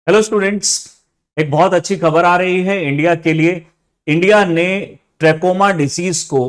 Hello students. एक बहुत अच्छी खबर आ रही है इंडिया के लिए। इंडिया ने ट्रैकोमा डिसीज को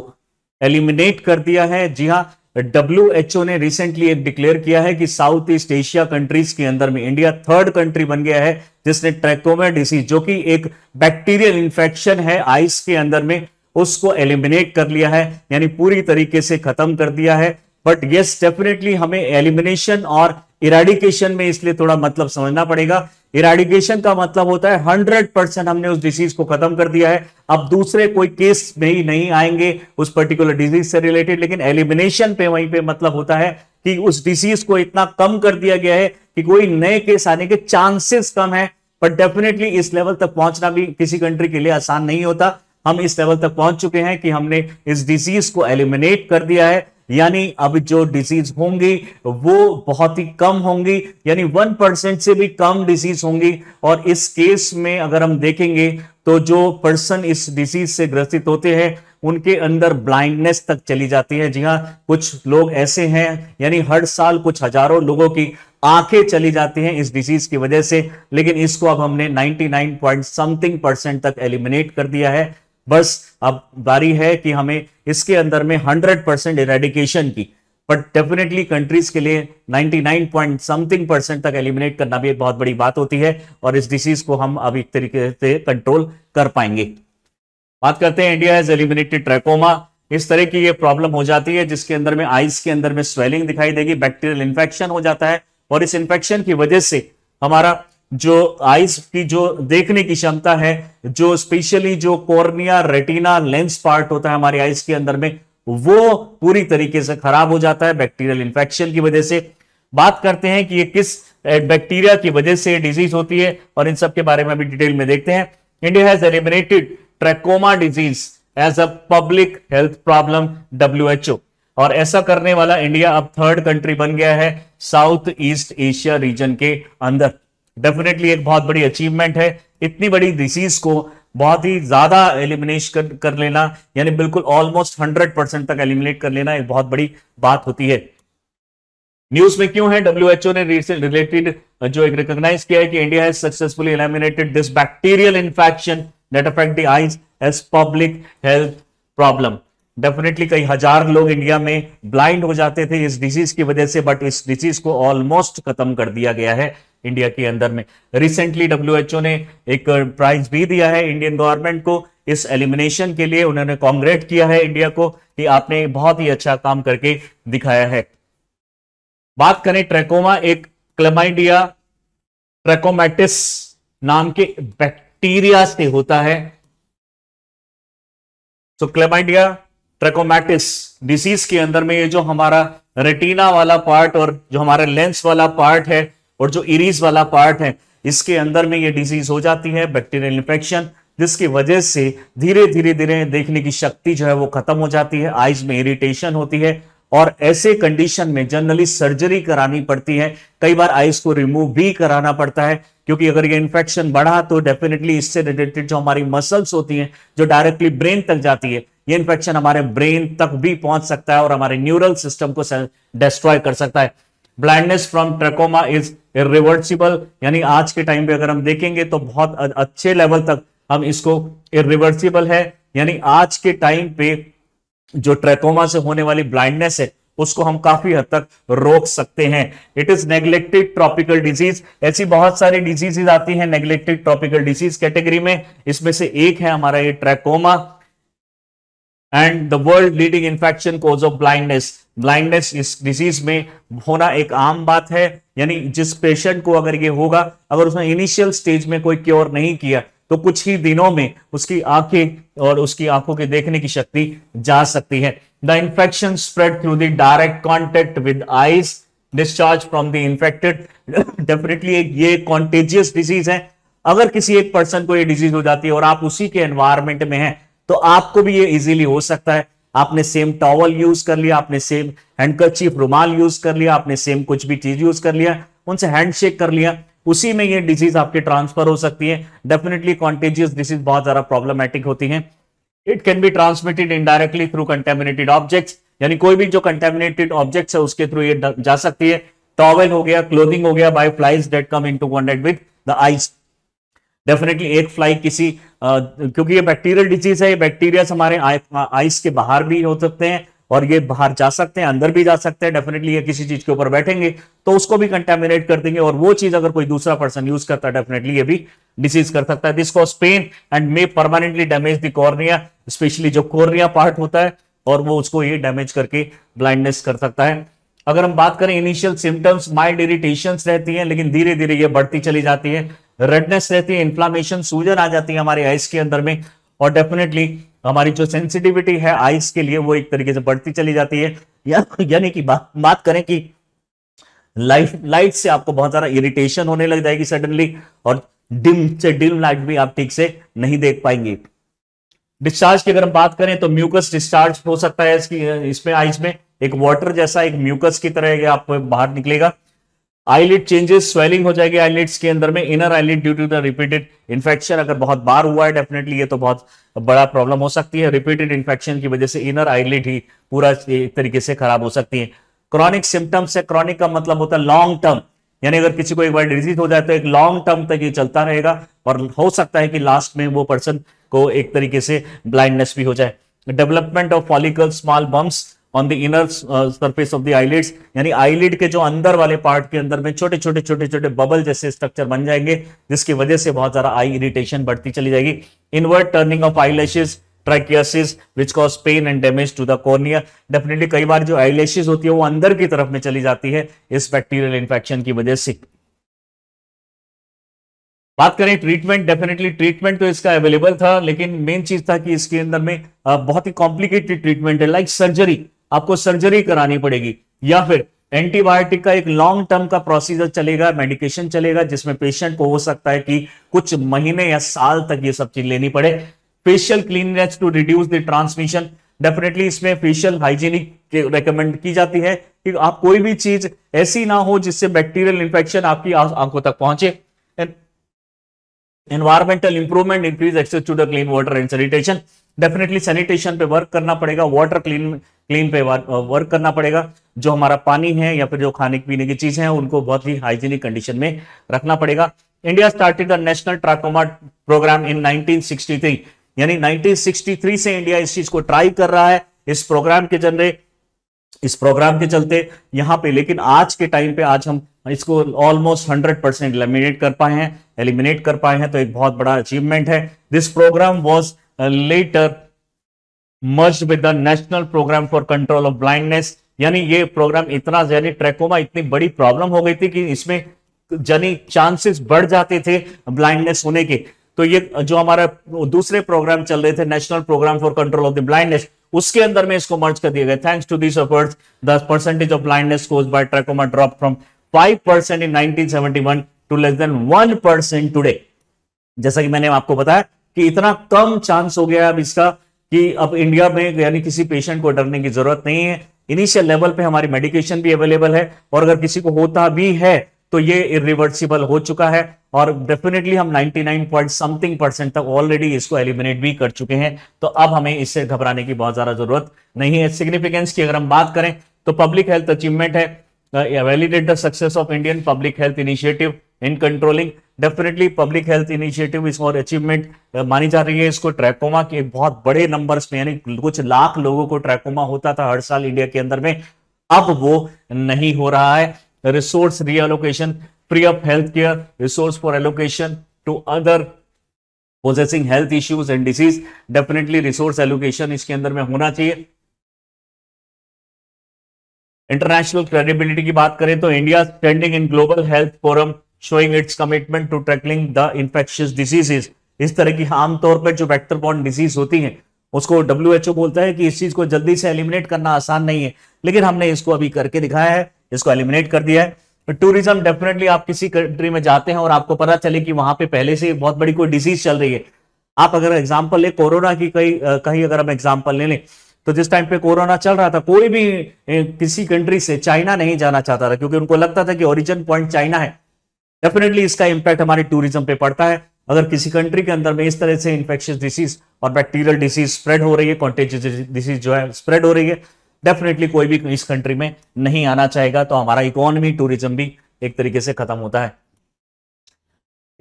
एलिमिनेट कर दिया है। जी हां, डब्ल्यूएचओ ने रिसेंटली एक डिक्लेयर किया है कि साउथ ईस्ट एशिया कंट्रीज के अंदर में इंडिया थर्ड कंट्री बन गया है जिसने ट्रैकोमा डिसीज, जो कि एक बैक्टीरियल इंफेक्शन है आइस के अंदर में, उसको एलिमिनेट कर लिया है, यानी पूरी तरीके से खत्म कर दिया है। बट यस, डेफिनेटली हमें एलिमिनेशन और इराडिकेशन में इसलिए थोड़ा मतलब समझना पड़ेगा। इराडिकेशन का मतलब होता है 100% हमने उस डिसीज को खत्म कर दिया है, अब दूसरे कोई केस में ही नहीं आएंगे उस पर्टिकुलर डिजीज से रिलेटेड। लेकिन एलिमिनेशन पे वहीं पे मतलब होता है कि उस डिसीज को इतना कम कर दिया गया है कि कोई नए केस आने के चांसेस कम है। बट डेफिनेटली इस लेवल तक पहुंचना भी किसी कंट्री के लिए आसान नहीं होता। हम इस लेवल तक पहुंच चुके हैं कि हमने इस डिसीज को एलिमिनेट कर दिया है, यानी अब जो डिसीज होंगी वो बहुत ही कम होंगी, यानी 1% से भी कम डिसीज होंगी। और इस केस में अगर हम देखेंगे तो जो पर्सन इस डिसीज से ग्रसित होते हैं उनके अंदर ब्लाइंडनेस तक चली जाती है। जी हां, कुछ लोग ऐसे हैं, यानी हर साल कुछ हजारों लोगों की आंखें चली जाती हैं इस डिसीज की वजह से। लेकिन इसको अब हमने 99 पॉइंट समथिंग परसेंट तक एलिमिनेट कर दिया है। बस अब बारी है कि हमें इसके अंदर में 100% इरेडिकेशन की। बट डेफिनेटली कंट्रीज के लिए 99 पॉइंट समथिंग परसेंट तक एलिमिनेट करना भी एक बहुत बड़ी बात होती है, और इस डिसीज को हम अब एक तरीके से कंट्रोल कर पाएंगे। बात करते हैं, इंडिया हैज एलिमिनेटेड ट्रैकोमा। इस तरह की ये प्रॉब्लम हो जाती है जिसके अंदर में आइस के अंदर में स्वेलिंग दिखाई देगी, बैक्टीरियल इंफेक्शन हो जाता है, और इस इंफेक्शन की वजह से हमारा जो आइस की जो देखने की क्षमता है, जो स्पेशली जो कॉर्निया, रेटिना, लेंस पार्ट होता है हमारी आइस के अंदर में, वो पूरी तरीके से खराब हो जाता है बैक्टीरियल इंफेक्शन की वजह से। बात करते हैं कि ये किस बैक्टीरिया की वजह से डिजीज होती है, और इन सब के बारे में अभी डिटेल में देखते हैं। India has eliminated trachoma disease as a public health problem, WHO. और ऐसा करने वाला इंडिया अब थर्ड कंट्री बन गया है साउथ ईस्ट एशिया रीजन के अंदर। डेफिनेटली एक बहुत बड़ी अचीवमेंट है। इतनी बड़ी डिसीज को बहुत ही ज्यादा एलिमिनेट कर लेना, यानी बिल्कुल ऑलमोस्ट 100% तक एलिमिनेट कर लेना एक बहुत बड़ी बात होती है। न्यूज में क्यों है? डब्ल्यूएचओ ने रिलेटेड जो एक रिकॉग्नाइज किया है कि India has successfully eliminated this bacterial infection that affect the eyes as public health problem. Definitely कई हजार लोग इंडिया में ब्लाइंड हो जाते थे इस डिजीज की वजह से, बट इस डिजीज को ऑलमोस्ट खत्म कर दिया गया है इंडिया के अंदर में। रिसेंटली डब्ल्यूएचओ ने एक प्राइज भी दिया है इंडियन गवर्नमेंट को इस एलिमिनेशन के लिए। उन्होंने कांग्रेट किया है इंडिया को कि आपने बहुत ही अच्छा काम करके दिखाया है। बात करें ट्रैकोमा, एक क्लेमाइडिया ट्रैकोमैटिस नाम के बैक्टीरिया से होता है। तो क्लेमाइडिया ट्रैकोमैटिस डिसीज के अंदर में ये जो हमारा रेटिना वाला पार्ट और जो हमारा लेंस वाला पार्ट है और जो इरीज वाला पार्ट है, इसके अंदर में ये डिजीज हो जाती है, बैक्टीरियल इंफेक्शन, जिसकी वजह से धीरे धीरे धीरे देखने की शक्ति जो है वो खत्म हो जाती है, आईज में इरिटेशन होती है, और ऐसे कंडीशन में जनरली सर्जरी करानी पड़ती है। कई बार आईज को रिमूव भी कराना पड़ता है, क्योंकि अगर ये इन्फेक्शन बढ़ा तो डेफिनेटली इससे रिलेटेड जो हमारी मसल्स होती हैं जो डायरेक्टली ब्रेन तक जाती है, ये इन्फेक्शन हमारे ब्रेन तक भी पहुंच सकता है और हमारे न्यूरल सिस्टम को डिस्ट्रॉय कर सकता है। Blindness from trachoma is irreversible, यानी आज के टाइम पे अगर हम देखेंगे तो बहुत अच्छे लेवल तक हम इसको इरिवर्सिबल है, यानी आज के टाइम पे जो ट्रैकोमा से होने वाली ब्लाइंडनेस है उसको हम काफी हद तक रोक सकते हैं। It is neglected tropical disease. ऐसी बहुत सारी डिजीजेज आती हैं नेग्लेक्टेड ट्रॉपिकल डिजीज कैटेगरी में, इसमें से एक है हमारा ये trachoma. And the world leading infection cause of blindness. Blindness इस डिजीज में होना एक आम बात है, यानी जिस पेशेंट को अगर ये होगा, अगर उसने इनिशियल स्टेज में कोई क्योर नहीं किया तो कुछ ही दिनों में उसकी आंखें और उसकी आंखों के देखने की शक्ति जा सकती है। The infection spread through the direct contact with eyes discharge from the infected. Definitely ये कॉन्टेजियस डिजीज है। अगर किसी एक पर्सन को ये डिजीज हो जाती है और आप उसी के एनवायरमेंट में हैं तो आपको भी ये इजीली हो सकता है। आपने सेम टॉवल यूज कर लिया, आपने सेम हैंडकरचीफ रुमाल यूज कर लिया, आपने सेम कुछ भी चीज यूज कर लिया, उनसे हैंडशेक कर लिया, उसी में ये डिजीज आपके ट्रांसफर हो सकती है। डेफिनेटली कॉन्टेजियस डिजीज बहुत ज्यादा प्रॉब्लमैटिक होती है। It can be transmitted indirectly through contaminated objects, यानी कोई भी जो कंटेमिनेटेड ऑब्जेक्ट्स है उसके थ्रू ये जा सकती है। टॉवेल हो गया, क्लोथिंग हो गया, by flies that come into contact with the eyes. Definitely एक फ्लाई किसी क्योंकि ये बैक्टीरियल डिजीज है, ये बैक्टीरिया हमारे आइस के बाहर भी हो सकते हैं और ये बाहर जा सकते हैं, अंदर भी जा सकते हैं। डेफिनेटली ये किसी चीज के ऊपर बैठेंगे तो उसको भी कंटेमिनेट कर देंगे, और वो चीज अगर कोई दूसरा पर्सन यूज करता है डेफिनेटली ये भी डिसीज कर सकता है। This cause pain and may permanently damage the cornea, specially जो कॉर्निया पार्ट होता है, और वो उसको ये डैमेज करके ब्लाइंडनेस कर सकता है। अगर हम बात करें इनिशियल सिम्टम्स, माइल्ड इरिटेशंस रहती हैं, लेकिन धीरे धीरे ये बढ़ती चली जाती है। रेडनेस रहती है, इन्फ्लामेशन, सूजन आ जाती है हमारे आइस के अंदर में, और डेफिनेटली हमारी जो सेंसिटिविटी है आइस के लिए वो एक तरीके से बढ़ती चली जाती है। यानी कि बात करें कि लाइट से आपको बहुत सारा इरिटेशन होने लग जाएगी सडनली, और डिम लाइट भी आप ठीक से नहीं देख पाएंगे। डिस्चार्ज की अगर हम बात करें तो म्यूकस डिस्चार्ज हो सकता है इसमें आइस में, एक वाटर जैसा एक म्यूकस की तरह आप बाहर निकलेगा। आईलिड चेंजेस, स्वेलिंग हो जाएगी आईलिड्स के अंदर में। Inner eyelid due to the repeated infection, अगर बहुत बार हुआ है डेफिनेटली ये तो बहुत बड़ा प्रॉब्लम हो सकती है। रिपीटेड इन्फेक्शन की वजह से इनर आईलिड ही पूरा एक तरीके से खराब हो सकती है। क्रॉनिक सिम्टम्स है, क्रॉनिक का मतलब होता है लॉन्ग टर्म, यानी अगर किसी को एक बार डिजीज हो जाए तो एक लॉन्ग टर्म तक ये चलता रहेगा, और हो सकता है कि लास्ट में वो पर्सन को एक तरीके से ब्लाइंडनेस भी हो जाए। Development of follicle small bumps on the inner surface of the eyelids, यानी आईलिड के जो अंदर वाले पार्ट के अंदर में छोटे छोटे बबल जैसे स्ट्रक्चर बन जाएंगे, जिसकी वजह से बहुत सारा आई इरिटेशन बढ़ती चली जाएगी। Invert turning of eyelashes, trichiasis which cause pain and damage to the cornea. Definitely कई बार जो आईलैशेस होती है वो अंदर की तरफ में चली जाती है इस बैक्टीरियल इन्फेक्शन की वजह से। बात करें ट्रीटमेंट, डेफिनेटली ट्रीटमेंट तो इसका अवेलेबल था, लेकिन मेन चीज था कि इसके अंदर में बहुत ही कॉम्प्लिकेटेड ट्रीटमेंट है, लाइक सर्जरी, आपको सर्जरी करानी पड़ेगी, या फिर एंटीबायोटिक का एक लॉन्ग टर्म का प्रोसीजर चलेगा, मेडिकेशन चलेगा, जिसमें पेशेंट को हो सकता है कि कुछ महीने या साल तक ये सब चीज लेनी पड़े। Facial cleanliness to reduce the transmission, definitely इसमें फेशियल हाइजीनिक रेकमेंड की जाती है कि आप कोई भी चीज ऐसी ना हो जिससे बैक्टीरियल इंफेक्शन आपकी आंखों तक पहुंचे। Environmental improvement, increase access to the clean water and sanitation, definitely sanitation पे वर्क करना पड़ेगा, वाटर क्लीन पे वर्क करना पड़ेगा। जो हमारा पानी है या फिर जो खाने पीने की चीजें हैं उनको बहुत ही हाइजीनिक कंडीशन में रखना पड़ेगा। India started the national trachoma programme in 1963, यानी 1963 से इंडिया इस चीज को ट्राई कर रहा है, इस प्रोग्राम के चलते यहाँ पे। लेकिन आज के टाइम पे आज हम इसको ऑलमोस्ट 100% एलिमिनेट कर पाए हैं, तो एक बहुत बड़ा अचीवमेंट है। This programme was later merged with the national programme for control of blindness, यानी ये प्रोग्राम इतना, यानी ट्रैकोमा इतनी बड़ी प्रॉब्लम हो गई थी कि इसमें यानी चांसेस बढ़ जाते थे ब्लाइंडनेस होने के। तो ये जो हमारा दूसरे प्रोग्राम चल रहे थे, national programme for control of the blindness, उसके अंदर में इसको मर्ज कर दिया गया। Thanks to this efforts the percentage of blindness caused by trachoma drop from 5% in 1971 to less than 1% today. जैसा कि मैंने आपको बताया कि इतना कम चांस हो गया अब इसका कि अब इंडिया में यानी किसी पेशेंट को डरने की जरूरत नहीं है। इनिशियल लेवल पे हमारी मेडिकेशन भी अवेलेबल है, और अगर किसी को होता भी है तो ये इरिवर्सिबल हो चुका है, और डेफिनेटली हम 99% तक ऑलरेडी इसको एलिमिनेट भी कर चुके हैं। तो अब हमें इससे घबराने की बहुत ज्यादा जरूरत नहीं है। सिग्निफिकेंस की अगर हम बात करें तो पब्लिक हेल्थ अचीवमेंट है, validate the success of Indian public health initiative in controlling, definitely public health initiative इस और अचीवमेंट मानी जा रही है इसको। ट्रैकोमा के बहुत बड़े नंबर्स में, यानी कुछ लाख लोगों को ट्रैकोमा होता था हर साल इंडिया के अंदर में, अब वो नहीं हो रहा है। Resource reallocation, free up health care, resource for allocation to other possessing health issues and disease, definitely resource allocation इसके अंदर में होना चाहिए। इंटरनेशनल क्रेडिबिलिटी की बात करें तो India standing in global health forum showing its commitment to tackling the infectious diseases. इस तरह की आमतौर पर जो वेक्टर बॉर्न डिजीज होती हैं उसको WHO बोलता है कि इस चीज को जल्दी से एलिमिनेट करना आसान नहीं है, लेकिन हमने इसको अभी करके दिखाया है, इसको एलिमिनेट कर दिया है। टूरिज्म, डेफिनेटली आप किसी कंट्री में जाते हैं और आपको पता चले कि वहां पे पहले से बहुत बड़ी कोई डिजीज चल रही है। आप अगर एग्जांपल ले कोरोना की, कहीं अगर हम एग्जांपल ले लें तो जिस टाइम पे कोरोना चल रहा था कोई भी किसी कंट्री से चाइना नहीं जाना चाहता था, क्योंकि उनको लगता था कि ओरिजिन पॉइंट चाइना है। डेफिनेटली इसका इंपैक्ट हमारे टूरिज्म पे पड़ता है। अगर किसी कंट्री के अंदर में इस तरह से इंफेक्शियस डिसीज और बैक्टीरियल डिसीज स्प्रेड हो रही है, कॉन्टेजियस डिसीज जो है स्प्रेड हो रही है, डेफिनेटली कोई भी इस कंट्री में नहीं आना चाहेगा, तो हमारा इकोनॉमी टूरिज्म भी एक तरीके से खत्म होता है।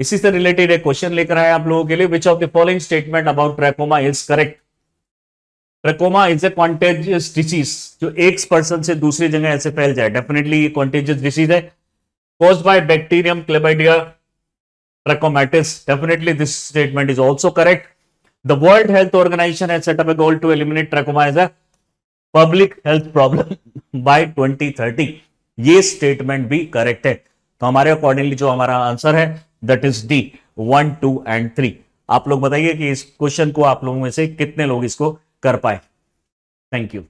इसी से रिलेटेड एक क्वेश्चन लेकर आए आप लोगों के लिए, which of the following statement about trachoma is correct. Trachoma is a contagious disease, जो एक पर्सन से दूसरी जगह ऐसे फैल जाए, डेफिनेटली ये कॉन्टेजियस डिसीज है। Caused by bacterium chlamydia trachomatis, definitely this statement is also correct. The world health organisation has set up a goal to eliminate trachoma as a public health problem by 2030, ये statement भी correct है। तो हमारे accordingly जो हमारा answer है that is D, 1, 2 and 3। आप लोग बताइए कि इस क्वेश्चन को आप लोगों में से कितने लोग इसको कर पाए। Thank you.